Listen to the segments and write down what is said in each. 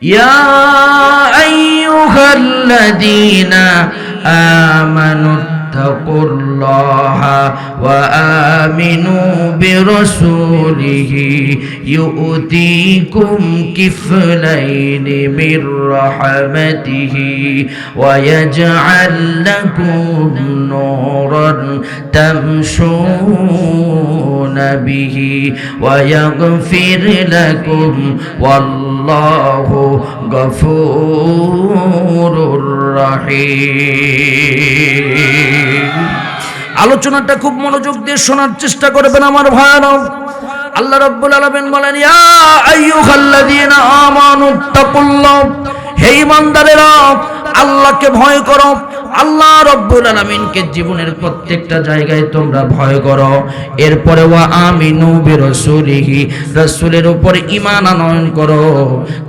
يا أيها الذين آمنوا اتقوا الله وآمنوا برسوله يؤتيكم كفلين من رحمته ويجعل لكم نورا تمشون به ويغفر لكم والله غفور رحيم। আলোচনাটা খুব মনোযোগ দিয়ে শোনার চেষ্টা করবেন আমার ভাইরা। আল্লাহ রাব্বুল আলামিন বলেন, ইয়া আইয়ুহাল্লাযীনা আমানু তাকুল্লাহ, হে ঈমানদারেরা আল্লাহকে ভয় করো। আল্লাহ রাব্বুল আলামিনকে জীবনের প্রত্যেকটা জায়গায় তোমরা ভয় করো। এরপরে ওয়া আমিনু বিরাসূলিহি, রাসূলের উপর ঈমান আনয়ন করো।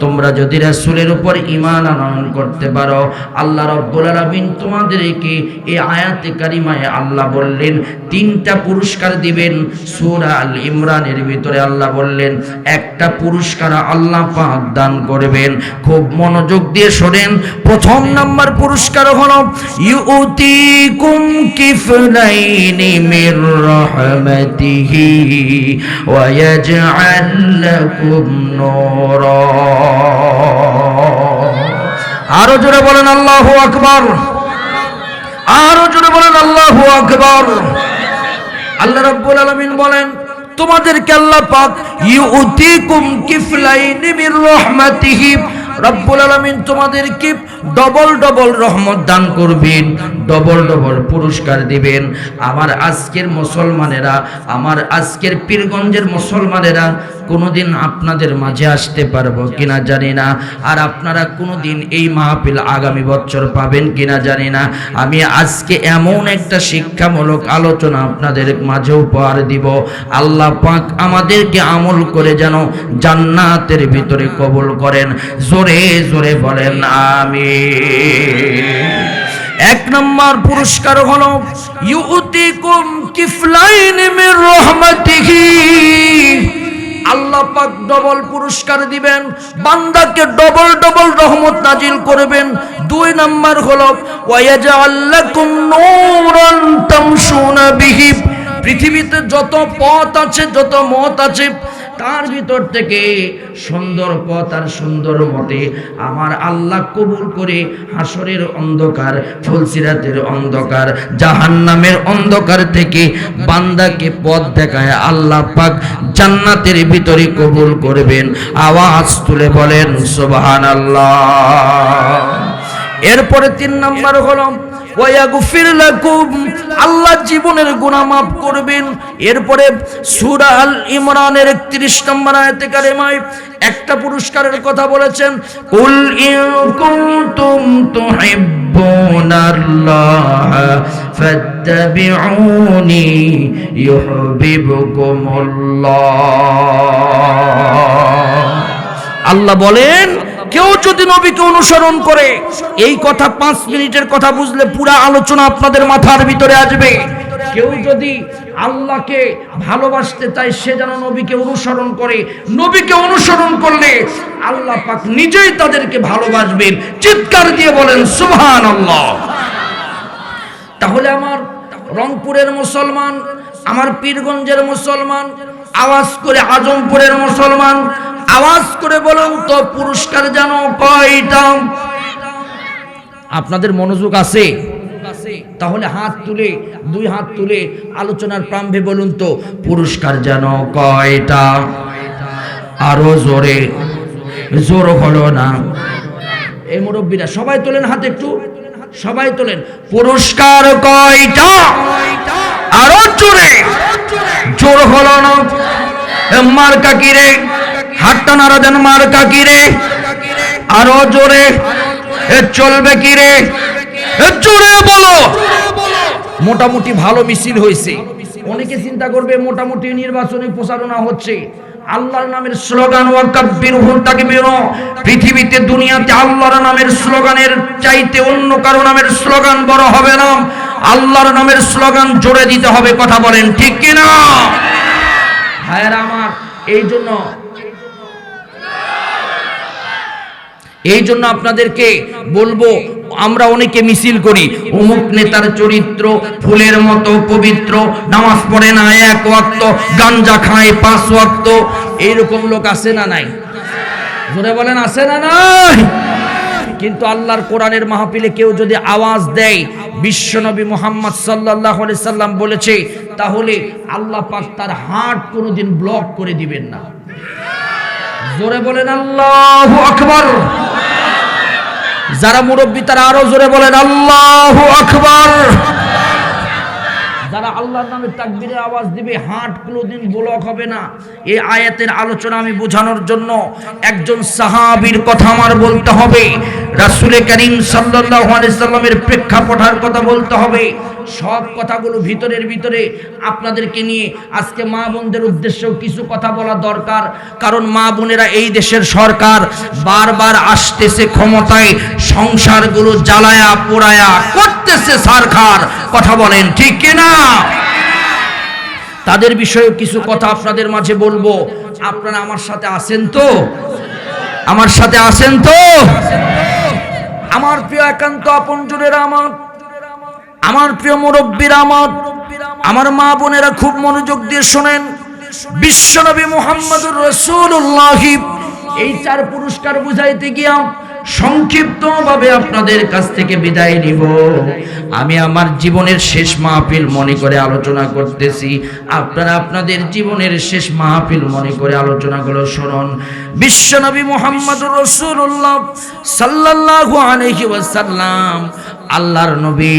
তোমরা যদি রাসূলের উপর ঈমান আনয়ন করতে পারো, আল্লাহ রাব্বুল আলামিন তোমাদেরকে এই আয়াতে কারিমায় আল্লাহ বললেন তিনটা পুরস্কার দিবেন। সূরা আল ইমরানের ভিতরে আল্লাহ বললেন একটা পুরস্কার আল্লাহ পাক দান করবেন। খুব মনোযোগ দিয়ে শোনেন। প্রথম নাম্বার পুরস্কার হলো ইউতিকুম কিফলাইনি মির রাহমাতিহি ওয়া ইয়াজআল লাকুম নূরা। আরো জোরে বলেন আল্লাহু আকবার, আরো জোরে বলেন আল্লাহু আকবার। আল্লাহ রাব্বুল আলামিন বলেন তোমাদেরকে আল্লাহ পাক ইউতিকুম কিফলাইনি মির রাহমাতিহি, রব্বুল আলামিন তোমাদেরকে ডবল ডবল রহমত দান করবেন, ডবল ডবল পুরস্কার দিবেন। আমার আজকের মুসলমানেরা, আমার আজকের পীরগঞ্জের মুসলমানেরা কোনোদিন আপনাদের মাঝে আসতে পারবো কিনা জানি না, আর আপনারা কোনোদিন এই মাহফিল আগামী বছর পাবেন কিনা জানি না। আমি আজকে এমন একটা শিক্ষামূলক আলোচনা আপনাদের মাঝে উপহার দিব। আল্লাহ পাক আমাদেরকে আমল করে যেন জান্নাতের ভিতরে কবুল করেন। জোরে জোরে বলেন আমিন। এক নম্বর পুরস্কার হলো ইউতিকুম কিফলাইন মির রাহমাতিহি, আল্লাহ পাক ডবল পুরস্কার দিবেন, বান্দাকে ডবল ডবল রহমত নাজিল করবেন। দুই নাম্বার হলো ওয়ায়াজআল লাকুম নূরান তামশুনা বিহি, পৃথিবীতে যত পথ আছে, যত মত আছে, তার ভিতর থেকে সুন্দর পথ আর সুন্দর মতে আমার আল্লাহ কবুল করে হাসরের অন্ধকার, ফুলসিরাতের অন্ধকার, জাহান্নামের অন্ধকার থেকে বান্দাকে পথ দেখায় আল্লাহ পাক জান্নাতের ভিতরে কবুল করবেন। আওয়াজ তুলে বলেন সুবহানাল্লাহ। এরপরে তিন নাম্বার হলো ওয়ায়াগফির লাকুম, আল্লাহ জীবনের গুনাহ মাফ করবেন। এরপরে সূরা আল ইমরানের 31 নম্বর আয়াতে কারিমায় একটা পুরস্কারের কথা বলেছেন, কুল ইন কুনতুম তুহিব্বুনাল্লাহ ফাত্তাবিউনি ইউহিব্বুকুমুল্লাহ। আল্লাহ বলেন কেউ যদি নবীকে অনুসরণ করে, এই কথা 5 মিনিটের কথা বুঝলে পুরো আলোচনা আপনাদের মাথার ভিতরে আসবে। কেউ যদি আল্লাহকে ভালোবাসতে চায় সে যেন নবীকে অনুসরণ করে। নবীকে অনুসরণ করলে আল্লাহ পাক নিজেই তাদেরকে ভালোবাসবেন। চিৎকার দিয়ে বলেন সুবহানাল্লাহ। তাহলে আমার রংপুরের মুসলমান, আমার পীরগঞ্জের মুসলমান, আওয়াজ করে আজমপুরের মুসলমান আওয়াজ করে বলুন তো পুরস্কার জানো কয়টা? আপনাদের মনোযোগ আছে? তাহলে হাত তুলে, দুই হাত তুলে আলোচনার প্রারম্ভে বলুন তো পুরস্কার জানো কয়টা? আরো জোরে, জোর হলো না। এই মুরব্বীরা সবাই তোলেন হাত, একটু সবাই তোলেন। পুরস্কার কয়টা? আরো জোরে, জোর হলো না। মার্কা কি রে? হাতটা নাড়া দেন। মার্কা কি রে? আরো জোরে। চলবে কি রে? জোরে বলো। মোটামুটি ভালো মিছিল হয়েছে। অনেকে চিন্তা করবে মোটামুটি নির্বাচনী প্রচারণা হচ্ছে। আল্লাহর নামের স্লোগান ওয়াকাব্বিরহু তাকবীরা, পৃথিবীতে দুনিয়াতে আল্লাহর নামের স্লোগানের চাইতে অন্য কারো নামের স্লোগান বড় হবে না। আল্লাহর নামের স্লোগান জোরে দিতে হবে। কথা বলেন ঠিক কিনা? ভাইরা আমার, এই জন্য এই জন্য আপনাদেরকে বলবো, আমরা অনেকে মিছিল করি, অমুক নেতার চরিত্র ফুলের মতো পবিত্র, নামাজ পড়ে না এক ওয়াক্ত, গাঞ্জা খায় 5 ওয়াক্ত, এইরকম লোক আছে না নাই? জোরে বলেন আছে না নাই? কিন্তু আল্লাহর কোরআনের মাহফিলে কেউ যদি আওয়াজ দেয় বিশ্বনবী মুহাম্মদ সাল্লাল্লাহু আলাইহি সাল্লাম বলেছে, তাহলে আল্লাহ পাক তার হার্ট কোনোদিন ব্লক করে দিবেন না। জোরে বলেন আল্লাহু আকবার। যারা মুরব্বী তারা আরো জোরে বলেন আল্লাহু আকবার। যারা আল্লাহর নামে তাকবীরের আওয়াজ দিবে হার্ট কোনোদিন ব্লক হবে না। এই আয়াতের আলোচনা আমি বোঝানোর জন্য একজন সাহাবীর কথা আমার বলতে হবে, রাসূল করিম সাল্লাল্লাহু আলাইহি সাল্লামের প্রেক্ষাপটের কথা বলতে হবে। সব কথাগুলো ভিতরে আপনাদেরকে নিয়ে আজকে মা বোনদের উদ্দেশ্যেও কিছু কথা বলা দরকার, কারণ মা বোনেরা এই দেশের সরকার বারবার আসতেছে ক্ষমতায়, সংসারগুলো জ্বালায়া পোড়ায়া করতেছে সরকার, কথা বলেন ঠিক কিনা? তাদের বিষয়ে কিছু কথা আপনাদের মাঝে বলবো। আপনারা আমার সাথে আছেন তো? আমার সাথে আছেন তো? আমার প্রিয় একান্ত আপনজনেরা, আমার প্রিয় মুরব্বীরা, আমার মা বোনেরা খুব মনোযোগ দিয়ে শোনেন। বিশ্বনবী মুহাম্মদুর রাসূলুল্লাহ এই 4 পুরস্কার বুঝাইতে গিয়া সংক্ষিপ্তভাবে আপনাদের কাছ থেকে বিদায় নিব। আমি আমার জীবনের শেষ মাহফিল মনে করে আলোচনা করতেছি, আপনারা আপনাদের জীবনের শেষ মাহফিল মনে করে আলোচনাগুলো শুনুন। বিশ্বনবী মুহাম্মদুর রাসূলুল্লাহ সাল্লাল্লাহু আলাইহি ওয়াসাল্লাম আল্লাহর নবী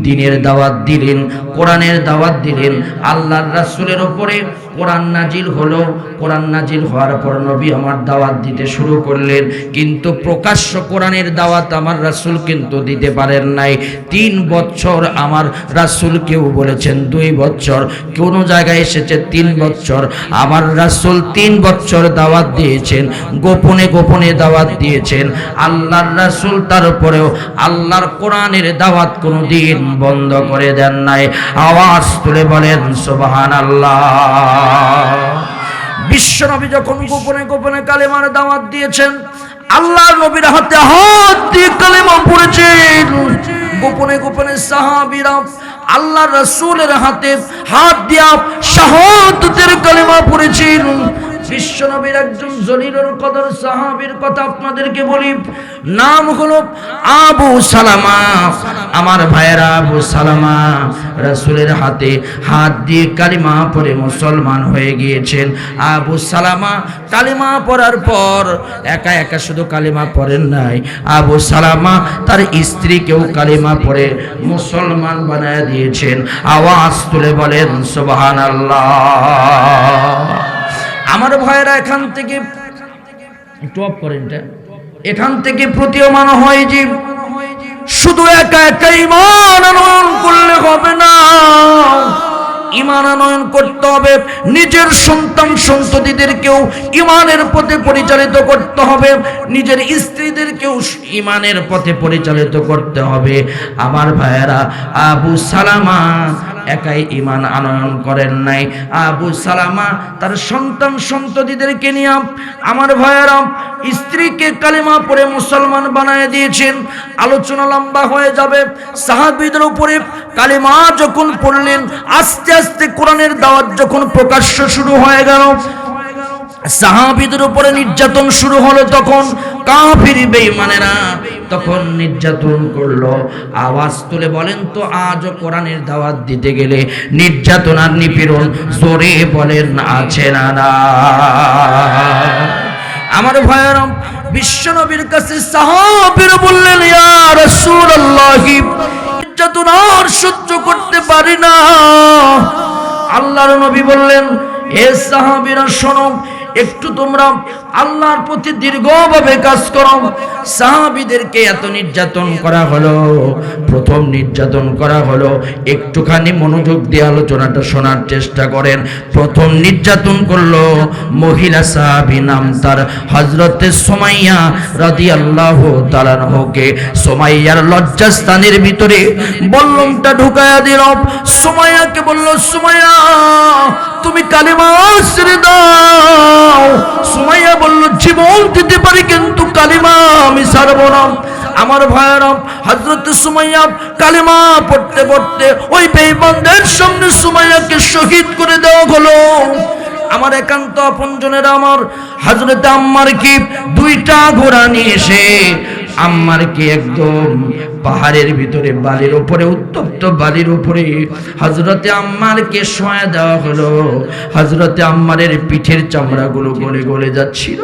দ্বীনের দাওয়াত দিলেন, কোরআনের দাওয়াত দিলেন। আল্লাহর রাসূলের উপরে কোরআন নাজিল হলো, কোরআন নাজিল হওয়ার পর নবী আমার দাওয়াত দিতে শুরু করলেন, কিন্তু প্রকাশ্য কোরআনের দাওয়াত আমার রাসূল কিন্তু দিতে পারেন নাই। 3 বছর আমার রাসূল, কেউ বলেছেন 2 বছর, কোন জায়গায় এসেছে 3 বছর। আমার রাসূল 3 বছর দাওয়াত দিয়েছেন, গোপনে গোপনে দাওয়াত দিয়েছেন। আল্লাহর রাসূল তারপরেও আল্লাহর কোরআনের দাওয়াত কোনদিন বন্ধ করে দেন নাই। আওয়াজ তুলে বলেন সুবহানাল্লাহ। বিশ্বনবী যখন গোপনে গোপনে কালেমার দাওয়াত দিয়েছেন, আল্লাহর নবীর হাতে হাত দিয়ে কালেমা পড়েছেন। গোপনে গোপনে সাহাবীরা আল্লাহর রাসূলের হাতে হাত দিয়া শাহাদাতের কালেমা পড়েছেন। বিশ্বনবীর একজন জলিলুল কদর সাহাবীর কথা আপনাদেরকে বলি, নাম হলো আবু সালামা। আমার ভাইয়েরা, আবু সালামা রাসূলের হাতে হাত দিয়ে কালিমা পড়ে মুসলমান হয়ে গিয়েছেন। আবু সালামা কালিমা পড়ার পর একা একা শুধু কালিমা পড়েন নাই, আবু সালামা তার স্ত্রীকেও কালিমা পড়ে মুসলমান বানায় দিয়েছেন। আওয়াজ তুলে বলেন সুবহানাল্লাহ। আমার ভাইয়েরা, এখান থেকে একটু অফ করেন, এখান থেকে প্রতীয়মান হয় যে শুধু একা একা ঈমান আনয়ন করলে হবে না, ঈমান আনয়ন করতে হবে, নিজের সন্তান সন্ততিদেরকেও ঈমানের পথে পরিচালিত করতে হবে, নিজের স্ত্রীদেরকেও ঈমানের পথে পরিচালিত করতে হবে। আমার ভাইয়েরা, আবু সালামা একাই ঈমান আনয়ন করেন নাই, আবু সালামা তার সন্তান সন্ততিদেরকে নিয়ে, আমার ভাইয়েরা, স্ত্রীকে কালিমা পড়ে মুসলমান বানায় দিয়েছেন। আলোচনা লম্বা হয়ে যাবে। সাহাবীদের উপরে কালিমা যখন পড়লেন, আস্তে আস্তে কোরআনের দাওয়াত যখন প্রকাশ্য শুরু হয়ে গেল, সাহাবীদের উপরে নির্যাতন শুরু হলো, তখন কাফির বেঈমানেরা তখন নির্যাতন করলো। আওয়াজ তুলে বলেন তো, আজও কোরআনের দাওয়াত দিতে গেলে নির্যাতন আর নিপীড়ন জোরে বলেন আছে না না? আমার ভাইয়েরা, বিশ্বনবীর কাছে সাহাবীরা বললেন, ইয়া রাসূলুল্লাহ, নির্যাতন আর সহ্য করতে পারি না। আল্লাহর নবী বললেন, হে সাহাবীরা শোনো, একটু তোমরা আল্লাহর প্রতি দীর্ঘভাবে কাজ করো। সাহাবীদেরকে এত নির্যাতন করা হলো, প্রথম নির্যাতন করা হলো, একটুখানি মনোযোগ দিয়ে আলোচনাটা শোনার চেষ্টা করেন। প্রথম নির্যাতন করলো মহিলা সাহাবী, নাম তার হযরতে সুমাইয়া রাদিয়াল্লাহু তাআলা আনহাকে। সুমাইয়ার লজ্জাস্থানের ভিতরে বল্লমটা ঢুকায়া দিল। সুমাইয়াকে বলল, সুমাইয়া তুমি কালিমা ছেড়ে দাও। সুমাইয়া বলল জীবন দিতে পারি কিন্তু কালিমা আমি ছাড়বো না। আমার ভাইয়েরা, হযরত সুমাইয়া কালিমা পড়তে পড়তে ওই বেঈমানদের সামনে সুমাইয়াকে শহীদ করে দেওয়া হলো। আমার একান্ত আপনজনেরা, আমার হযরত আম্মার কি দুইটা ঘোড়া নিয়ে এসে আম্মারকে একদম পাহাড়ের ভিতরে বালির উপরে, উত্তপ্ত বালির উপরে হযরতে আম্মারকে শোয়া দেওয়া হলো। হযরতে আম্মারের পিঠের চামড়াগুলো গলে গলে যাচ্ছিল।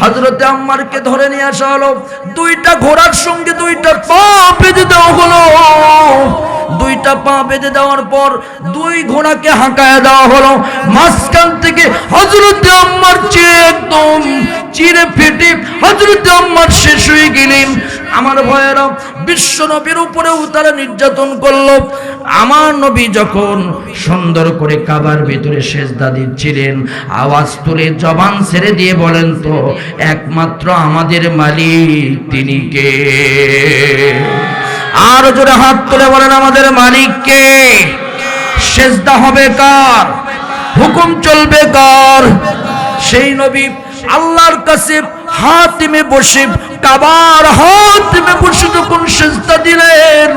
হযরতে আম্মারকে ধরে নিয়ে আসা হলো, দুইটা ঘোড়ার সঙ্গে দুইটা পা বেঁধে দেওয়া হলো। দুইটা পা বেঁধে দেওয়ার পর দুই ঘোড়াকে হাঁকায় দেওয়া হলো। মাঝখান থেকে হযরতে আম্মার একদম চিরে ফেটে হযরতে আম্মার শেষ হয়ে গেলেন। আমার ভাইয়েরা, বিশ্ব নবীর উপরেও তারা নির্যাতন করলো। আমার নবী যখন সুন্দর করে কাবার ভিতরে সেজদা দিচ্ছিলেন, আওয়াজ তুলে জবান ছেড়ে দিয়ে বলেন তো, একমাত্র আমাদের মালিক তিনি কে? আর জোরে হাত তুলে বলেন আমাদের মালিক কে? সেজদা হবে কার? হুকুম চলবে কার? সেই নবী আল্লাহর কাছে হাতিমে বসে, কাবার হাতিমে বসে যখন সেজদা দিলেন,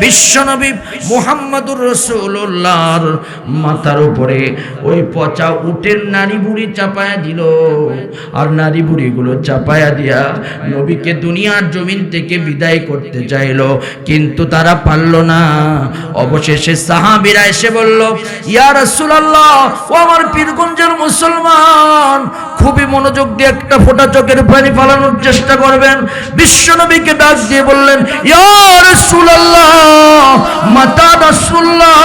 বিশ্বনবী মুহাম্মদুর রাসূলুল্লাহর মাথার উপরে ওই পচা উটের নারী বুড়ি চাপায়া দিল। আর নারী বুড়িগুলো চাপায়া দিয়া নবীকে দুনিয়ার জমিন থেকে বিদায় করতে চাইল, কিন্তু তারা পারল না। অবশেষে সাহাবীরা এসে বলল, ইয়া রাসূলুল্লাহ, ও আমার পীরগঞ্জের মুসলমান, খুবই মনোযোগ দিয়ে একটা ফোঁটা চোখের পানি ফেলানোর চেষ্টা করবেন। বিশ্বনবীকে ডাক দিয়ে বললেন, ইয়া রাসূলুল্লাহ, মাতা রাসূলুল্লাহ,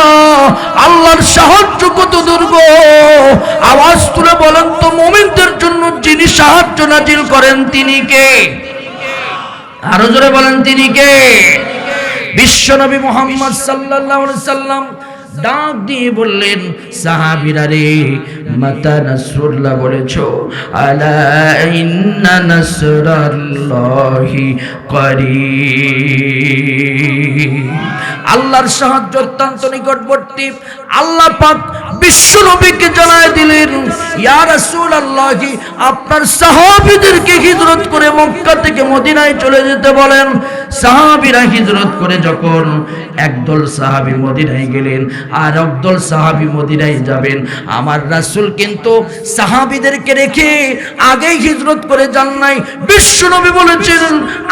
আল্লাহর সাহায্য কত দুর্গ। আওয়াজ তুলে বলেন তো, মুমিনদের জন্য যিনি সাহায্য নাজিল করেন তিনি কে? আরো জোরে বলেন তিনি কে? বিশ্বনবী মুহাম্মদ সাল্লাল্লাহু আলাইহি সাল্লাম ডাক দিয়ে বললেন, সাহাবীরা রে, মাতা নাসরুল্লাহ বলেছো, আলা ইন্না নাসরাল্লাহি করিব, আল্লাহর সাহায্য অত্যন্ত নিকটবর্তী। আল্লাহ পাক বিশ্ব নবীকে জানায় দিলেন, ইয়া রাসূলুল্লাহ, আপনার সাহাবীদেরকে হিজরত করে মক্কা থেকে মদিনায় চলে যেতে বলেন। সাহাবীরা হিজরত করে যখন একদল সাহাবী মদিনায় গেলেন আর একদল সাহাবী মদিনায় যাবেন, আমার রাসূল কিন্তু সাহাবীদেরকে রেখে আগেই হিজরত করে যান নাই। বিশ্বনবী বলেছেন,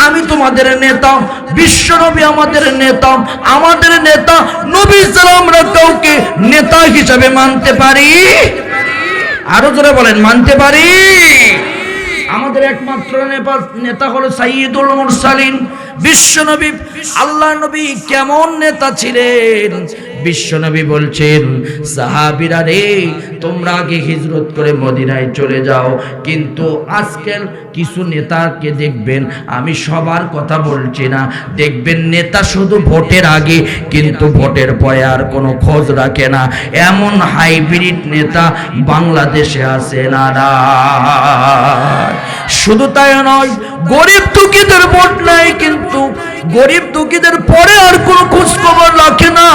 আমি তোমাদের নেতা, বিশ্বনবী আমাদের নেতা, আমাদের নেতা নবী ছাড়া আমরা কাউকে নেতা হিসেবে মানতে পারি? আরো জোরে বলেন, মানতে পারি? আমাদের একমাত্র নেতা হলো সাইয়্যিদুল মুরসালিন বিশ্বনবী। আল্লাহ নবী কেমন নেতা ছিলেন? বিশ্বনবী বলছেন, সাহাবীরা রে, তোমরা আগে হিজরত করে মদিনায় চলে যাও, কিন্তু আজকাল কিছু নেতাকে দেখবেন, আমি সবার কথা বলছি না, দেখবেন নেতা শুধু ভোটের আগে, কিন্তু ভোটের পরে আর কোনো খোঁজ রাখে না। এমন হাইব্রিড নেতা বাংলাদেশে আছে না? শুধু তাই নয়, গরিব দুঃখীদের ভোট নাই, কিন্তু গরিব দুঃখীদের পরে আর কোনো খোঁজ খবর রাখে না।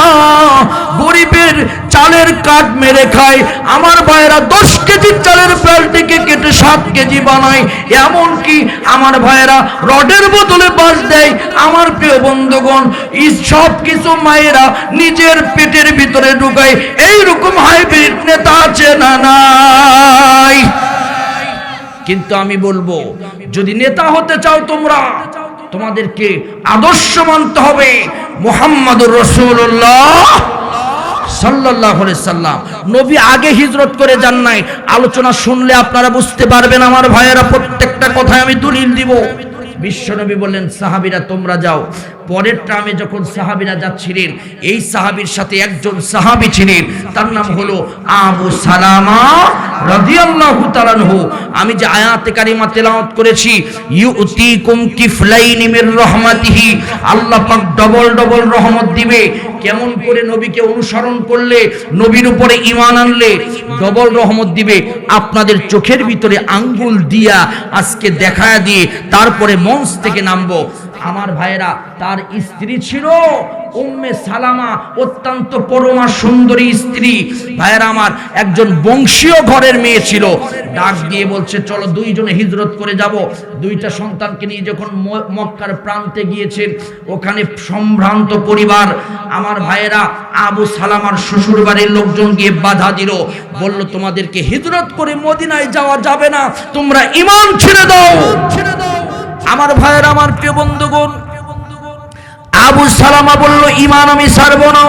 গরিবের চালের কাঠ মেরে খায়। আমার ভাইয়েরা 10 কেজি চালের প্যালটিকে কেটে 7 কেজি বানায়। এমনকি আমার ভাইয়েরা রডের বদলে বাঁশ দেয়। আমার প্রিয় বন্ধুগণ, এই সব কিছু মায়েরা নিজের পেটের ভিতরে ঢুকায়। এইরকম হাইব্রিড নেতা আছে না? নাই। কিন্তু আমি বলবো, যদি নেতা হতে চাও তোমরা, তোমাদেরকে আদর্শ মানতে হবে মুহাম্মদুর রাসূলুল্লাহ সাল্লাল্লাহু আলাইহি সাল্লাম। নবী আগে হিজরত করে যান নাই। আলোচনা শুনলে আপনারা বুঝতে পারবেন আমার ভাইয়েরা, প্রত্যেকটা কথায় আমি দলিল দিব। বিশ্বনবী বললেন, সাহাবীরা তোমরা যাও। পরের ট্রামে যখন সাহাবীরা যাচ্ছিলেন, এই সাহাবীর সাথে একজন সাহাবী ছিলেন, তার নাম হলো আবু সালামা রাদিয়াল্লাহু তাআলা আনহু। আমি যে আয়াতে কারিমা তেলাওয়াত করেছি, ইউতিকুম কিফলাইনি মির রাহমাতিহি, আল্লাহ পাক ডবল ডবল রহমত দিবে। কেমন করে? নবীকে অনুসরণ করলে, নবীর উপরে ঈমান আনলে ডবল রহমত দিবে। আপনাদের চোখের ভিতরে আঙ্গুল দিয়া আজকে দেখায়া দিয়ে তারপরে মঞ্চ থেকে নামবো। আমার ভাইরা তার স্ত্রী ছিল উম্মে সালামা, অত্যন্ত পরমা সুন্দরী স্ত্রী। ভাইরা আমার একজন বংশীয় ঘরের মেয়ে ছিল। ডাক দিয়ে বলছে চলো দুইজনে হিজরত করে যাব। দুইটা সন্তানকে নিয়ে যখন মক্কার প্রান্তে গিয়েছেন, ওখানে সম্ভ্রান্ত পরিবার। আমার ভাইয়েরা আবু সালামার শ্বশুর বাড়ির লোকজন গিয়ে বাধা দিল, বলল তোমাদেরকে হিজরত করে মদিনায় যাওয়া যাবে না, তোমরা ঈমান ছেড়ে দাও। আমার ভাইয়েরা, আমার প্রিয় বন্ধুগণ, আবু সালামা বলল ঈমান আমি ছাড়ব না,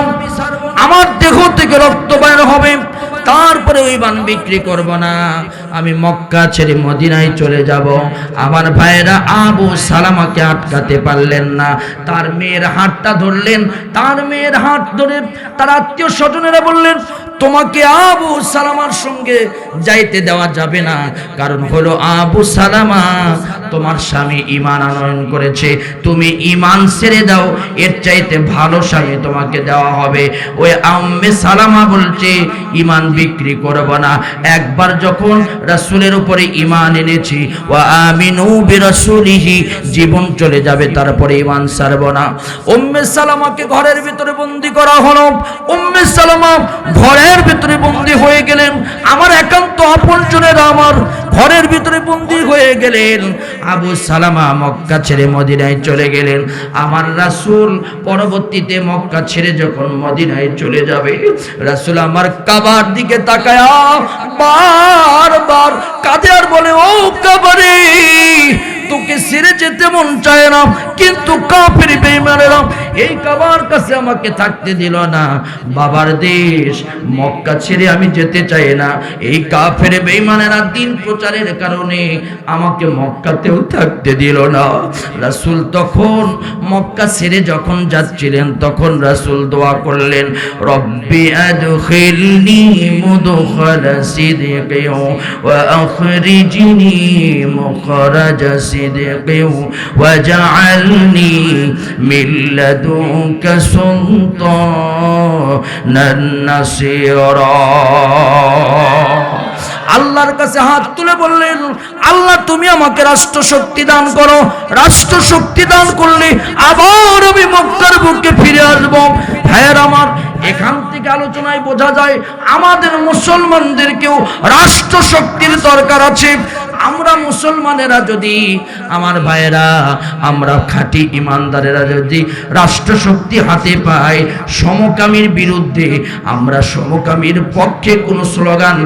আমার দেহ থেকে রক্ত বের হবে, তারপরে ঈমান বিক্রি করব না, আমি মক্কা ছেড়ে মদিনায় চলে যাব। আমার ভাইয়েরা আবু সালামাকে আটকাতে পারলেন না, তার মেয়ের হাতটা ধরলেন। তার মেয়ের হাত ধরে তার আত্মীয় স্বজনেরা বললেন তোমাকে আবু সালামার সঙ্গে যাইতে দেওয়া যাবে না, কারণ হলো আবু সালামা তোমার স্বামী ঈমান আনয়ন করেছে, তুমি ঈমান ছেড়ে দাও, এর চাইতে ভালো স্বামী তোমাকে দেওয়া হবে। ওই উম্মে সালামা বলছে ঈমান বিক্রি করব না, একবার যখন রাসূলের উপরে ঈমান এনেছি, ওয়া আমিনু বিরাসূলিহি, জীবন চলে যাবে, তারপরে ঈমান ছাড়ব না। উম্মে সালামাকে ঘরের ভিতরে বন্দী করা হলো। উম্মে সালামা ঘরের ভিতরে বন্দী হয়ে গেলেন। আমার একান্ত আপনজনেরা আমার ঘরের ভিতরে বন্দী হয়ে গেলেন। আবু সালামা মক্কা ছেড়ে মদিনায় চলে গেলেন। আমার রাসূল পরবর্তীতে মক্কা ছেড়ে যখন মদিনায় চলে যাবে, রাসূল আমার কাবার দিকে তাকায়া বারবার কাঁদে আর বলে, ও কাবারে, তোকে ছেড়ে যেতে মন চায় না, কিন্তু কাফের বেঈমানেরা এই কাবার কাছে আমাকে থাকতে দিল না। বাবার দেশ মক্কা ছেড়ে আমি যেতে চাই না, এই কাফের বেঈমানেরা দিন প্রচারের কারণে আমাকে মক্কাতেও থাকতে দিল না। রাসূল তখন মক্কা ছেড়ে যখন যাচ্ছিলেন, তখন রাসূল দোয়া করলেন, রব্বি আদখিলনি মুদখালা সিদকিন ওয়া আখরিজনি মুখরাজা সিদকিন ওয়াজআলনি মিন লাদুনকা সুলতানান নাসীরা। আল্লাহর কাছে হাত তুলে বললেন, আল্লাহ তুমি আমাকে রাষ্ট্র শক্তি দান করো, রাষ্ট্র শক্তি দান করলে আবার আমি মক্কার বুকে ফিরে আসবো। ভাইয়ের আমার, এখান থেকে আলোচনায় বোঝা যায় আমাদের মুসলমানদেরকেও রাষ্ট্র শক্তির দরকার আছে। আমরা মুসলমানেরা যদি, আমার ভাইয়েরা, আমরা খাঁটি ইমানদারেরা যদি রাষ্ট্র শক্তি হাতে পাই, সমকামীর বিরুদ্ধে আমরা সমকামীর পক্ষে কোনো স্লোগান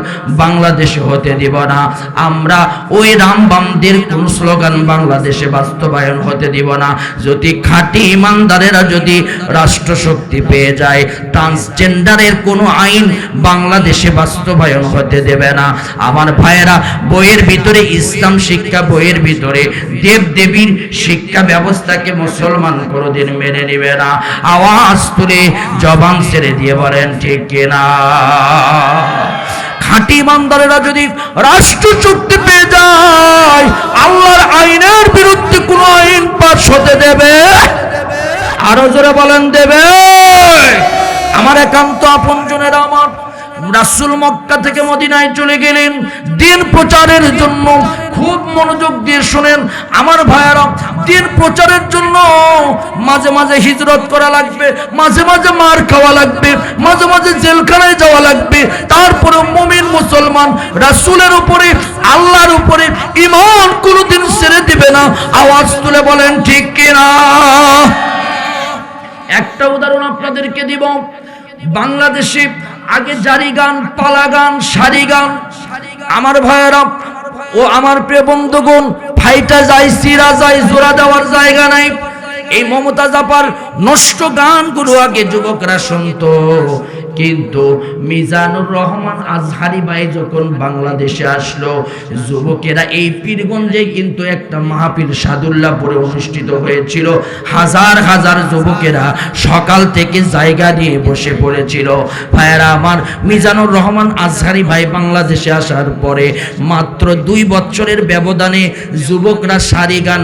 বাংলাদেশে হতে দেব না। আমরা ওই রামবামদের কোনো স্লোগান বাংলাদেশে বাস্তবায়ন হতে দেব না। যদি খাঁটি ইমানদারেরা যদি রাষ্ট্র শক্তি পেয়ে যায়, ট্রান্সজেন্ডারের কোনো আইন বাংলাদেশে বাস্তবায়ন হতে দেবে না। আমার ভাইয়েরা, বইয়ের ভিতরে ইসলাম শিক্ষা, বইয়ের ভিতরে দেব দেবীর শিক্ষা ব্যবস্থাকে মুসলমান কোনোদিন মেনে নেবে না। আওয়াজ তুলে জবান ছেড়ে দিয়ে বলেন ঠিক কিনা? খাঁটি ইমানদারেরা যদি রাষ্ট্র শক্তি পেয়ে যায়, আল্লাহর আইনের বিরুদ্ধে কোন আইন পাস হতে দেবে? আরো জোরে বলেন দেবে? আমার একান্ত আপনজনেরা, আমার রাসূল মক্কা থেকে মদিনায় চলে গেলেন দিন প্রচারের জন্য। খুব মনোযোগ দিয়ে শুনেন আমার ভাইয়েরা, দিন প্রচারের জন্য মাঝে মাঝে হিজরত করা লাগবে, মাঝে মাঝে মার খাওয়া লাগবে, মাঝে মাঝে জেলখানায় যাওয়া লাগবে। তারপরে মুমিন মুসলমান রাসূলের উপরে, আল্লাহর উপরে ঈমান কোনোদিন ছেড়ে দিবে না। আওয়াজ তুলে বলেন ঠিক কিনা? একটা উদাহরণ আপনাদেরকে দিব। বাংলাদেশে আগে জারি গান, পালা গান, সারি গান, আমার ভাইয়েরা ও আমার প্রিয় বন্ধুগণ, ফাইটা যায়, সিরা যায়, জোড়া দেওয়ার জায়গা নাই। এই মমতাজ আপার নষ্ট গানগুলো আগে যুবকরা শুনতো, কিন্তু মিজানুর রহমান আজহারি ভাই যখন বাংলাদেশে আসলো, যুবকেরা এই পীরগঞ্জে কিন্তু একটা মাহফিল সাদুল্লাহপুরে অনুষ্ঠিত হয়েছিল। হাজার হাজার যুবকেরা সকাল থেকে জায়গা নিয়ে বসে পড়েছিল। ভাইয়েরা আমার, মিজানুর রহমান আজহারি ভাই বাংলাদেশে আসার পরে মাত্র 2 বছরের ব্যবধানে যুবকরা সারি গান,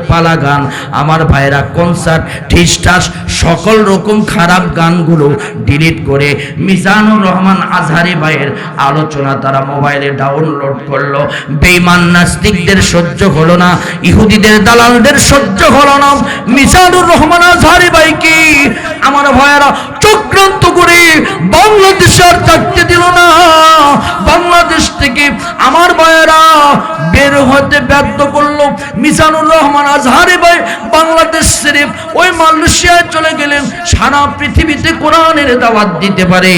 পালা গান, আমার ভাইয়েরা কনসার্ট, ঠিসঠাস সকল রকম খারাপ গানগুলো ডিলিট করে মিজানুর রহমান আজহারি ভাইয়ের আলোচনা তারা মোবাইলে ডাউনলোড করলো। বেঈমান নাস্তিকদের সহ্য হলো না, ইহুদিদের দালালদের সহ্য হলো না। মিজানুর রহমান আজহারি ভাই কি আমার ভাইয়েরা চক্রান্ত করে বাংলাদেশে আর থাকতে দিল না। বাংলাদেশ থেকে আমার ভাইয়েরা বের হতে বাধ্য করলো। মিজানুর রহমান আজহারি ভাই বাংলাদেশ ছেড়ে ওই মালয়েশিয়ায় চলে গেলেন। সারা পৃথিবীতে কোরআনের দাওয়াত দিতে পারে,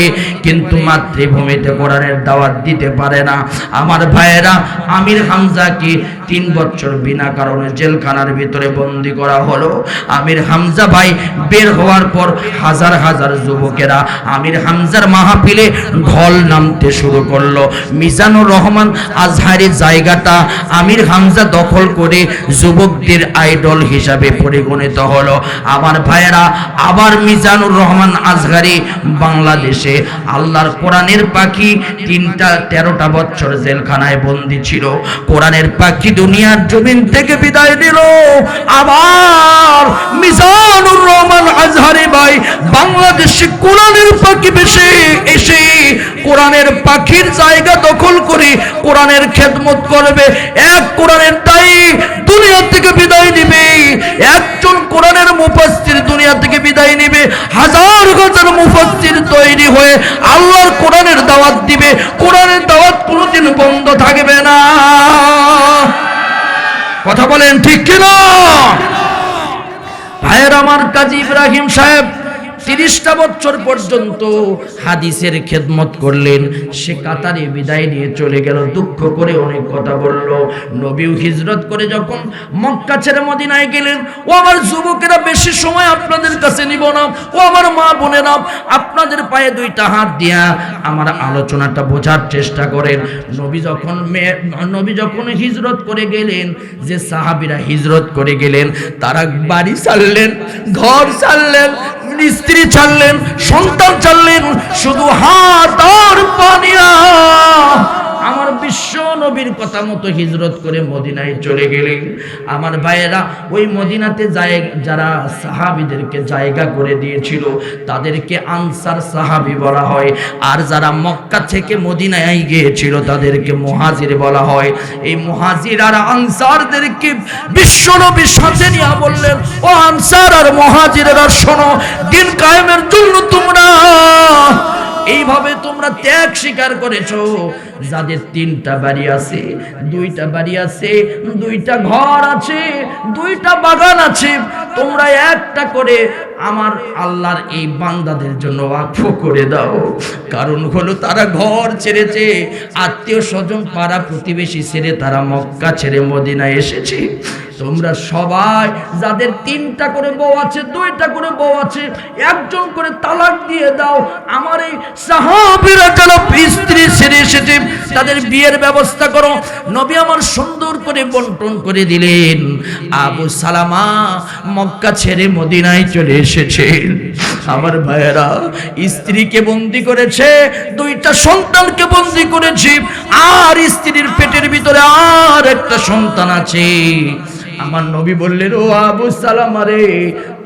কিন্তু মাতৃভূমিতে কোরআনের দাওয়াত দিতে পারে না। আমার ভাইয়েরা আমির হামজাকে 3 বছর বিনা কারণে জেলখানার ভিতরে বন্দী করা হলো। আমির হামজা ভাই বের হওয়ার পর হাজার হাজার যুবকেরা আমির হামজার মাহফিলে ঢল নামতে শুরু করলো। মিজানুর রহমান আজহারি জায়গাটা আমির হামজা দখল করে যুবকদের আইডল হিসাবে পরিগণিত হলো। আমার ভাইয়েরা আবার মিজানুর রহমান আজহারি বাংলাদেশে আল্লাহর কোরআনের পাখি 13টা বছর জেলখানায় বন্দী ছিল। কোরআনের পাখি দুনিয়ার জমিন থেকে বিদায় দিল। আবার মিজানুর রহমান আজহারি ভাই বাংলাদেশে কোরআনের পাখি বেশে এসে কোরআনের পাখির জায়গা দখল করে কোরআনের খেদমত করবে। এক কোরআনের দায়ী দুনিয়া থেকে বিদায় নিবে, একজন কোরআনের মুফাসসির দুনিয়া থেকে বিদায় নিবে। হাজার হাজার মুফাসসির তৈরি হয়ে আল্লাহর কোরআনের দাওয়াত দিবে। কোরআনের দাওয়াত কোনোদিন বন্ধ থাকবে না। কথা বলেন ঠিক কিনা? ভাইয়ের আমার কাজী ইব্রাহিম সাহেব 30টা বছর পর্যন্ত হাদিসের খেদমত করলেন। সে কাতারে বিদায় নিয়ে চলে গেল, দুঃখ করে অনেক কথা বলল। নবীও হিজরত করে যখন মক্কা ছেড়ে মদিনায় গেলেন, ও আমার যুবকেরা বেশি সময় আপনাদের কাছে নিব না, ও আমার মা বোনেরা আপনাদের পায়ে 2টা হাত দিয়া আমার আলোচনাটা বোঝার চেষ্টা করেন। নবী যখন হিজরত করে গেলেন, যে সাহাবীরা হিজরত করে গেলেন তারা বাড়ি ছাড়লেন, ঘর ছাড়লেন, স্ত্রী ছাড়লেন, সন্তান ছাড়লেন, শুধু হাত আর পানিয়া আমার বিশ্ব নবীর কথা মতো হিজরত করে মদিনায় চলে গেলেন। আমার ভাইয়েরা ওই মদিনাতে যারা সাহাবীদেরকে জায়গা করে দিয়েছিল তাদেরকে আনসার সাহাবী বলা হয়, আর যারা মক্কা থেকে মদিনায় গিয়েছিল তাদেরকে মুহাজির বলা হয়। এই মুহাজির আর আনসারদেরকে বিশ্ব নবী সাথে নিয়ে বললেন, ও আনসার আর মুহাজিরেরা শোনো, দিন কায়েমের জন্য তোমরা এইভাবে তোমরা ত্যাগ স্বীকার করেছো। যাদের 3টা বাড়ি আছে, 2টা বাড়ি আছে, 2টা ঘর আছে, 2টা বাগান আছে, তোমরা একটা করে আমার আল্লাহর এই বান্দাদের জন্য ওয়াকফ করে দাও। কারণ হলো তারা ঘর ছেড়েছে, আত্মীয় স্বজন পাড়া প্রতিবেশী ছেড়ে তারা মক্কা ছেড়ে মদিনায় এসেছে। তোমরা সবাই যাদের 3টা করে বউ আছে, 2টা করে বউ আছে, একজন করে তালাক দিয়ে দাও। আমার এই সাহাবীরা যারা স্ত্রী ছেড়ে এসেছে তাদের বিয়ের ব্যবস্থা করো। নবী আমার সুন্দর করে বন্টন করে দিলেন। আবু সালামা মক্কা ছেড়ে মদিনায় চলে এসেছেন। আমার ভাইয়েরা স্ত্রীকে বন্দী করেছে, 2টা সন্তানকে বন্দী করেছে, আর স্ত্রীর পেটের ভিতরে আর একটা সন্তান আছে। আমার নবী বললেন, ও আবু সালামা রে,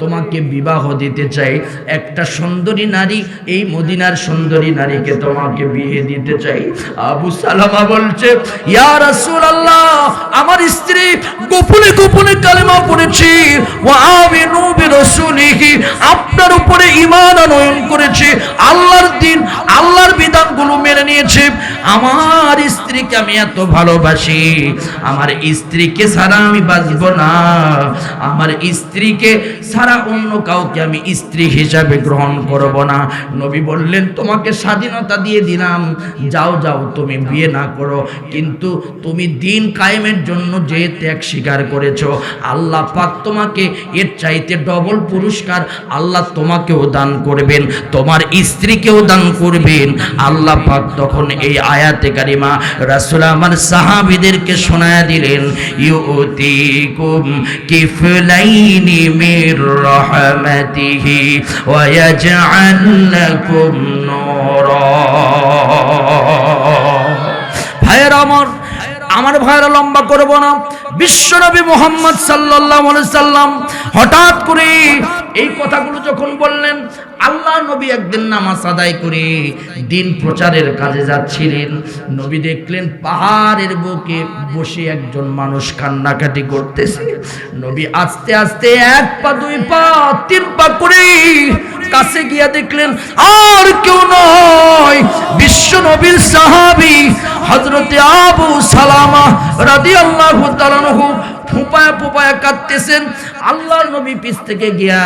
তোমাকে বিবাহ দিতে চাই, একটা সুন্দরী নারী, এই মদিনার সুন্দরী নারীকে তোমাকে বিয়ে দিতে চাই। আবু সালামা বলছে, ইয়া রাসূলুল্লাহ, আমার স্ত্রী গোপনে গোপনে কালেমা পড়েছে, ওয়া আমিনু বিরাসূলিহি, আপনার উপরে ঈমান আনয়ন করেছে, আল্লাহর দ্বীন আল্লাহর বিধানগুলো মেনে নিয়েছে। আমার স্ত্রীকে আমি এত ভালোবাসি, আমার স্ত্রীকে ছাড়া আমি বাঁচব না, আমার স্ত্রীকে ছাড়া অন্য কাউকে আমি স্ত্রী হিসাবে গ্রহণ করব না। নবী বললেন, তোমাকে স্বাধীনতা দিয়ে দিলাম, যাও যাও তুমি বিয়ে না করো, কিন্তু তুমি দিন কায়েমের জন্য যে ত্যাগ স্বীকার করেছো, আল্লাহ পাক তোমাকে এর চাইতে ডবল পুরস্কার আল্লাহ তোমাকেও দান করবেন, তোমার স্ত্রীকেও দান করবেন। আল্লাহ পাক তখন এই আয়াতে কারিমা রাসূল আমার সাহাবীদেরকে শোনায়া দিলেন, ইউতিকুম কিফলাইনি মির রাহমাতিহি ওয়া ইয়াজআল লাকুম নূরা। ভাইয়েরা আমার, আমার ভাইরা লম্বা করব না, বিশ্বনবী মুহাম্মদ সাল্লাল্লাহু আলাইহি সাল্লাম হঠাৎ করে এই কথাগুলো যখন বললেন, আল্লাহ নবী একদিন নামাজ আদায় করে দিন প্রচারের কাজে যাচ্ছিলেন। নবী দেখলেন পাহাড়ের বুকে বসে একজন মানুষ কান্নাকাটি করতেছে। নবী আস্তে আস্তে এক পা, দুই পা, তিন পা করে কাছে গিয়া দেখলেন আর কেউ নয়, বিশ্ব নবীর সাহাবী হযরতে আবু সালামা রাদিয়াল্লাহু তাআলা আনহু ফুপায়া ফুপায়া কাঁদতেছেন। আল্লাহর নবী পিছ থেকে গিয়া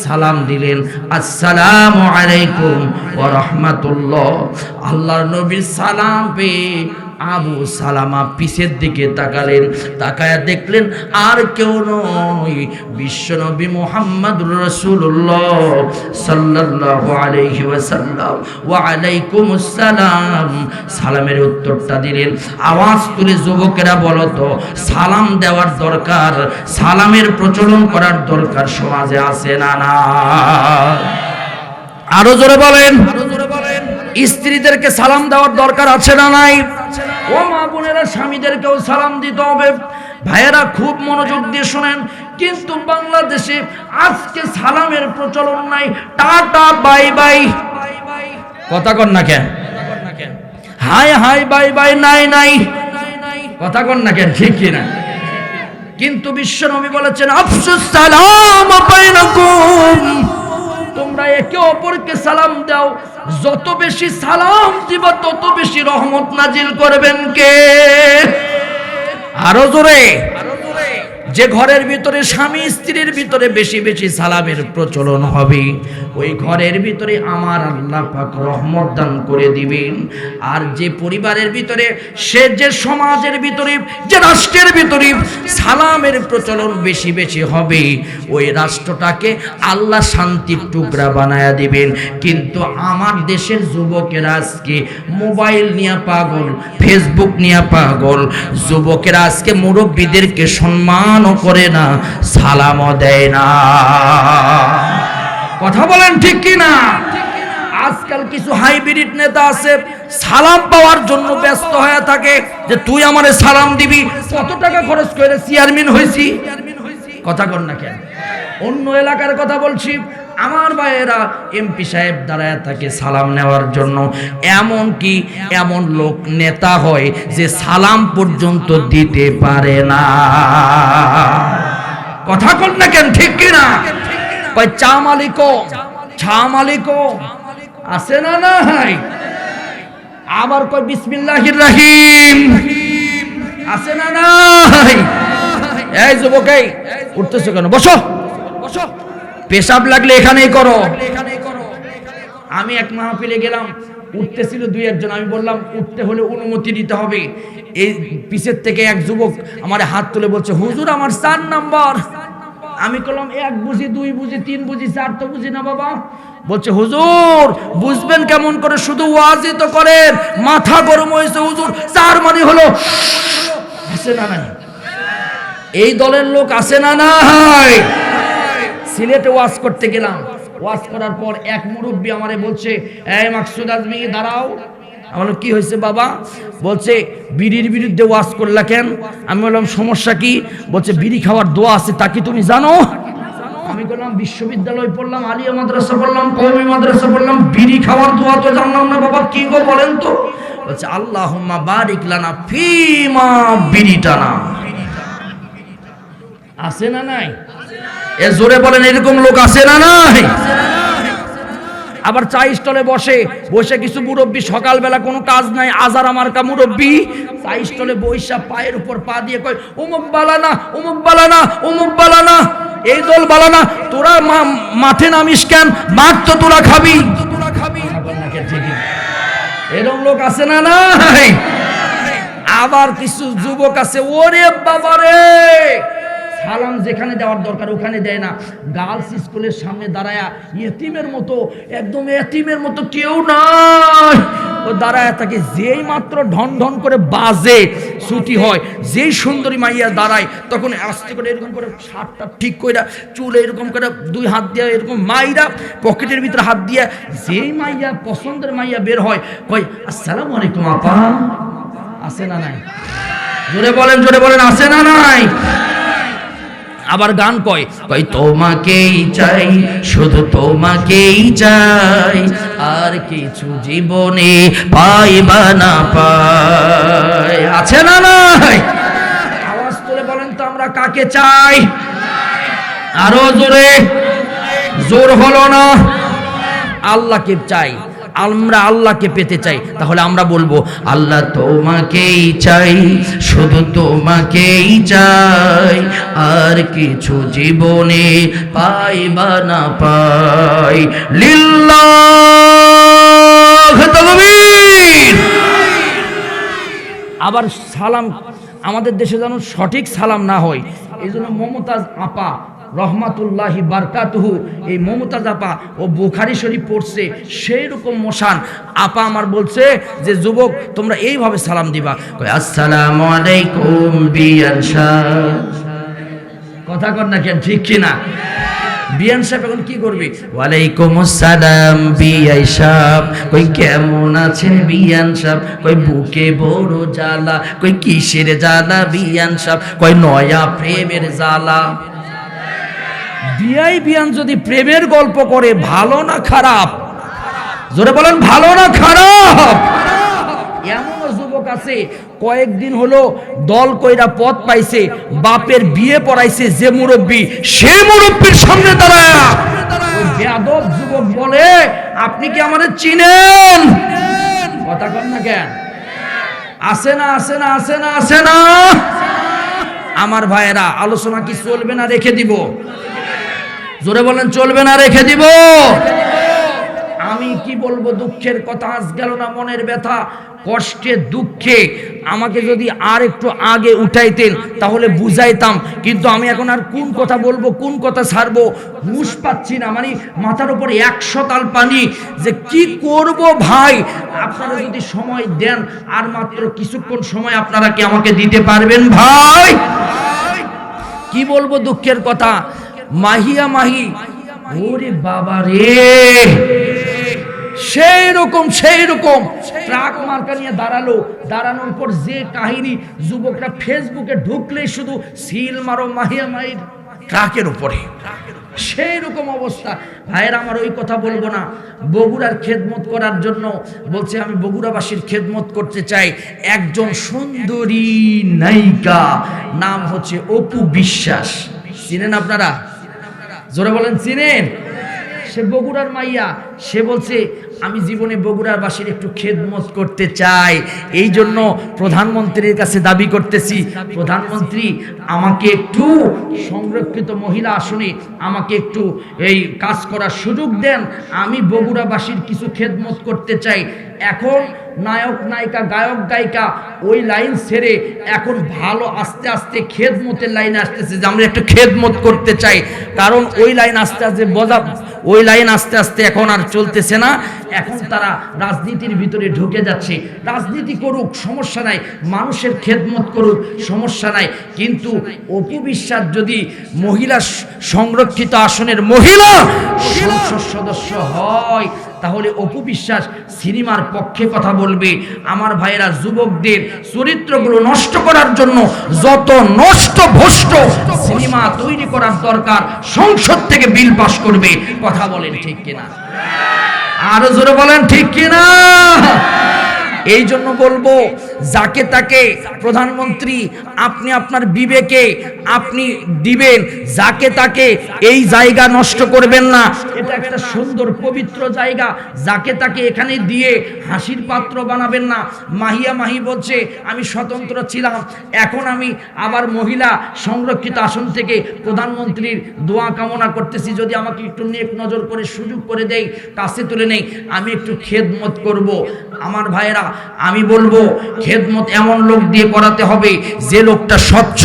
সালাম দিলেন, আসসালামু আলাইকুম ওয়া রাহমাতুল্লাহ। আল্লাহর নবীর সালাম পেয়ে আবু সালামা পিছের দিকে তাকালেন, তাকায়া দেখলেন আর কেউ নয়, বিশ্বনবী মুহাম্মদুর রাসূলুল্লাহ সাল্লাল্লাহু আলাইহি ওয়াসাল্লাম। ওয়া আলাইকুমুস সালাম, সালামের উত্তরটা দিলেন। আওয়াজ তুলে যুবকেরা বলো তো, সালাম দেওয়ার দরকার, সালামের প্রচলন করার দরকার সমাজে আছে না না? আরো জোরে বলেন। স্ত্রীদেরকে সালাম দেওয়ার দরকার আছে না নাই? ও মা বোনেরা, স্বামীদেরকেও সালাম দিতে হবে। ভাইয়েরা খুব মনোযোগ দিয়ে শোনেন, কিন্তু বাংলাদেশে আজকে সালামের প্রচলন নাই, টাটা বাই বাই, কথা কন না কেন? হাই হাই বাই বাই নাই নাই, কথা কন না কেন? ঠিক কি না? কিন্তু বিশ্বনবী বলেছেন আফসুস সালাম বাইনাকুম, তোমরা একে অপরকে সালাম দাও, যত বেশি সালাম দিবা তত বেশি রহমত নাজিল করবেন কে? আরো জোরে। যে ঘরের ভিতরে স্বামী স্ত্রীর ভিতরে বেশি বেশি সালামের প্রচলন হবে, ওই ঘরের ভিতরে আমার আল্লাহ পাক রহমত দান করে দিবেন। আর যে পরিবারের ভিতরে, সে যে সমাজের ভিতরে, যে রাষ্ট্রের ভিতরে সালামের প্রচলন বেশি বেশি হবে, ওই রাষ্ট্রটাকে আল্লাহ শান্তির টুকরা বানায়া দিবেন। কিন্তু আমার দেশের যুবকেরা আজকে মোবাইল নিয়ে পাগল, ফেসবুক নিয়ে পাগল। যুবকেরা আজকে মুরব্বীদেরকে সম্মান করে না, সালামও দেয় না। কথা বলেন ঠিক কি না? আজকাল কিছু হাইব্রিড নেতা আছে, সালাম পাওয়ার জন্য ব্যস্ত হয়ে থাকে, যে তুই আমারে সালাম দিবি, কত টাকা খরচ করে চেয়ারম্যান হয়েছি। কথা কর না কেন? অন্য এলাকার কথা বলছি, আমার ভাইয়েরা এমপি সাহেব দাঁড়ায় থাকে সালাম নেওয়ার জন্য, এমন কি এমন লোক নেতা হয় যে সালাম পর্যন্ত দিতে পারে না। কথা কন না কেন? ঠিক কিনা? কয় চা মালিকও, চা মালিকও আছে না নাই? আবার কয় বিসমিল্লাহির রহিম আছে না নাই? এই যুবক, এই উঠতেছো কেন? বসো বসো, পেশাব লাগলে এখানেই করো। আমি এক মাহফিলে গেলাম, উঠতেছিল দুই একজন, আমি বললাম উঠতে হলে অনুমতি নিতে হবে। এই পিছের থেকে এক যুবক আমার হাত তুলে বলছে, হুজুর আমার 4 নাম্বার। আমি বললাম 1 বুঝি, 2 বুঝি, 3 বুঝি, 4 তো বুঝি না বাবা। বলছে হুজুর বুঝবেন কেমন করে, শুধু ওয়াজি তো করেন, মাথা গরম হয়েছে হুজুর, 4 মানে হলো। আছে না নাই? এই দলের লোক আছে না নাই? সিলেটে ওয়াজ করতে গেলাম, ওয়াজ করার পর এক মুরব্বী আমারে বলছে, এই মাকসুদ আজমি দাঁড়াও। আমি বললাম কি হয়েছে বাবা? বলছে বিড়ির বিরুদ্ধে ওয়াজ করলা কেন? আমি বললাম সমস্যা কি? বলছে বিড়ি খাওয়ার দোয়া আছে, তা কি তুমি জানো? আমি বললাম বিশ্ববিদ্যালয় পড়লাম, আলিয়া মাদ্রাসা পড়লাম, কওমি মাদ্রাসা পড়লাম, বিড়ি খাওয়ার দোয়া তো জানলাম না বাবা, কি গো বলেন তো? বলছে আল্লাহুম্মা বারিক লানা ফিমা বিড়িটানা। আছে না নাই? এ জোরে বলেন, এরকম লোক আছে না নাই? আবার চা স্টলে বসে বসে কিছু মুরব্বী, সকালবেলা কোনো কাজ নাই, আজার আমার কা মুরব্বী, চা স্টলে বৈশা পায়ের উপর পা দিয়ে কয় অমুক বালানা, অমুক বালানা, অমুক বালানা, এই দল বালানা, তোরা মাঠে নামিস কেন? মাঠ তো তোরা খাবি। এরকম লোক আছে না নাই? আবার কিছু যুবক আছে, ওরে বাবারে, সালাম যেখানে দেওয়ার দরকার ওখানে দেয় না। গার্লস স্কুলের সামনে দাঁড়ায়া এতিমের মতো, একদম এতিমের মতো, কেউ নাই, ও দাঁড়ায় থাকে। যেই মাত্র ঢন ঢন করে বাজে ছুটি হয়, যেই সুন্দরী মাইয়া দাঁড়ায়, তখন আস্তে করে এরকম করে শার্টটা ঠিক করে, চুলে এরকম করে 2 হাত দিয়ে এরকম মাইরা পকেটের ভিতরে হাত দিয়ে, যেই মাইয়া পছন্দের মাইয়া বের হয়, কয় আসসালামু আলাইকুম আপা। আছে না নাই? জোরে বলেন আছে না নাই? আবার গান কয় তোমাকেই চাই, শুধু তোমাকেই চাই, আর কিছু জীবনে পাইবা না পাই। আছে না নাই? আওয়াজ তুলে বলেন তো আমরা কাকে চাই? আরো জোরে, জোর হলো না। আল্লাহকে চাই, আমরা আল্লাহকে পেতে চাই। তাহলে আমরা বলবো আল্লাহ তোমাকেই চাই, শুধু তোমাকেই চাই, আর কিছু জীবনে পাইবা না পাই। লিল্লাহ তাকবীর। আবার সালাম আমাদের দেশে যেন সঠিক সালাম না হয়, এই জন্য মমতাজ আপা রহমাতুল্লাহি বারকাতুহু, এই মমতাজ আপা ও বুখারী শরীফ পড়ছে, সেই রকম মশান আপা আমার বলছে যে যুবক তোমরা এইভাবে সালাম দিবা, আসসালামু আলাইকুম বিয়ান সাহেব। কথা কর না কেন, ঠিক কিনা? বিয়ান সাহেব এখন কি করবে? ওয়ালাইকুম আসসালাম বিয়াই সাহেব। কই কেমন আছেন বিয়ান সাহেব? কই বুকে বড় জ্বালা। কই কিসের জ্বালা বিয়ান সাহেব? কই নয়া প্রেমের জ্বালা। বিয়ান যদি প্রেমের গল্প করে, ভালো না খারাপ? জোরে বলেন, ভালো না খারাপ? এমন যুবক আছে কয়েকদিন হলো দল কইরা পদ পাইছে, বাপের বিয়ে পড়াইছে যে মুরব্বী, সে মুরব্বীর সামনে দাঁড়ায় বেয়াদব যুবক বলে আপনি কি আমাদের চিনেন? কথা কন না কেন? আছে না? আমার ভাইয়েরা, আলোচনা কি চলবে না রেখে দিব? জোরে বলেন, চলবে না রেখে দিব? আমি কি বলবো, দুঃখের কথা আজ গেল না, মনের ব্যথা, কষ্টে দুঃখে আমাকে যদি আর একটু আগে উঠাইতেন তাহলে বুঝাইতাম, কিন্তু আমি এখন আর কোন কথা বলবো, কোন কথা ছাড়বো হুঁশ পাচ্ছি না। মানে মাথার উপর 100 তাল পানি, যে কি করব ভাই। আপনারা যদি সময় দেন, আর মাত্র কিছুক্ষণ সময় আপনারা কি আমাকে দিতে পারবেন ভাই? কি বলবো দুঃখের কথা। মাহিয়া মাহি, ওরে বাবা রে, সেই রকম ট্রাক মার্কা নিয়ে দাঁড়ানোর পর যে কাহিনী, যুবকরা ফেসবুকে ঢুকলেই শুধু সিল মারো মাহিয়া মাহির ট্রাকের উপরে, সেই রকম অবস্থা। ভাইয়ের আমার ওই কথা বলবো না, বগুড়ার খেদমত করার জন্য বলছে, আমি বগুড়াবাসীর খেদমত করতে চাই। একজন সুন্দরী নায়িকা, নাম হচ্ছে অপু বিশ্বাস, চিনেন আপনারা? জোরে বলেন, চিনেন? সে বগুড়ার মাইয়া, সে বলছে আমি জীবনে বগুড়াবাসীর একটু খেদমত করতে চাই, এই জন্য প্রধানমন্ত্রীর কাছে দাবি করতেছি, প্রধানমন্ত্রী আমাকে একটু সংরক্ষিত মহিলা আসনে আমাকে একটু এই কাজ করার সুযোগ দেন, আমি বগুড়াবাসীর কিছু খেদমত করতে চাই। এখন নায়ক নায়িকা, গায়ক গায়িকা ওই লাইন ছেড়ে এখন ভালো আস্তে আস্তে খেদমতের লাইনে আসতেছে, যে আমরা একটু খেদমত করতে চাই। কারণ ওই লাইন আস্তে আস্তে এখন আর চলতেছে না, এখন তারা রাজনীতির ভিতরে ঢুকে যাচ্ছে। রাজনীতি করুক, সমস্যা নাই, মানুষের খেদমত করুক, সমস্যা নাই, কিন্তু অপু বিশ্বাস যদি মহিলা সংরক্ষিত আসনের মহিলা সংসদ সদস্য হয়, তাহলে অপু বিশ্বাস সিনেমার পক্ষে কথা বলবে। আমার ভাইয়েরা, যুবকদের চরিত্রগুলো নষ্ট করার জন্য যত নষ্ট ভ্রষ্ট সিনেমা তৈরি করার দরকার, সংসদ থেকে বিল পাস করবে। কথা বলেন ঠিক কিনা? আরো জোরে বলেন ঠিক কিনা? এই জন্য বলবো, যাকে তাকে প্রধানমন্ত্রী আপনি আপনার বিবেকে আপনি দিবেন, যাকে তাকে এই জায়গা নষ্ট করবেন না। এটা একটা সুন্দর পবিত্র জায়গা, যাকে তাকে এখানে দিয়ে হাসির পাত্র বানাবেন না। মাহিয়া মাহি বলছে আমি স্বতন্ত্র ছিলাম, এখন আমি আবার মহিলা সংরক্ষিত আসন থেকে প্রধানমন্ত্রীর দোয়া কামনা করতেছি, যদি আমাকে একটু নেক নজর করে সুযোগ করে দেয়, কাছে তুলে নেই, আমি একটু খেদমত করব। আমার ভাইয়েরা, আমি বলবো খেদমত এমন লোক দিয়ে করাতে হবে যে লোকটা স্বচ্ছ,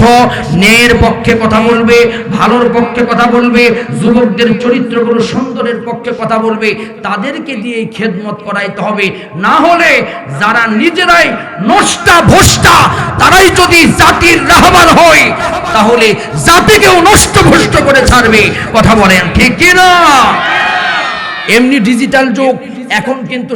ন্যায়ের পক্ষে কথা বলবে, ভালোর পক্ষে কথা বলবে, যুবকদের চরিত্রগুলো সুন্দরের পক্ষে কথা বলবে, তাদেরকে দিয়ে খেদমত করাইতে হবে। না হলে যারা নিজেরাই নষ্টা ভ্রষ্টা, তারাই যদি জাতির রাহবার হয়, তাহলে জাতিকেও নষ্ট ভ্রষ্ট করে ছাড়বে। কথা বলেন ঠিক কিনা? এমনি ডিজিটাল যুগ, এখন কিন্তু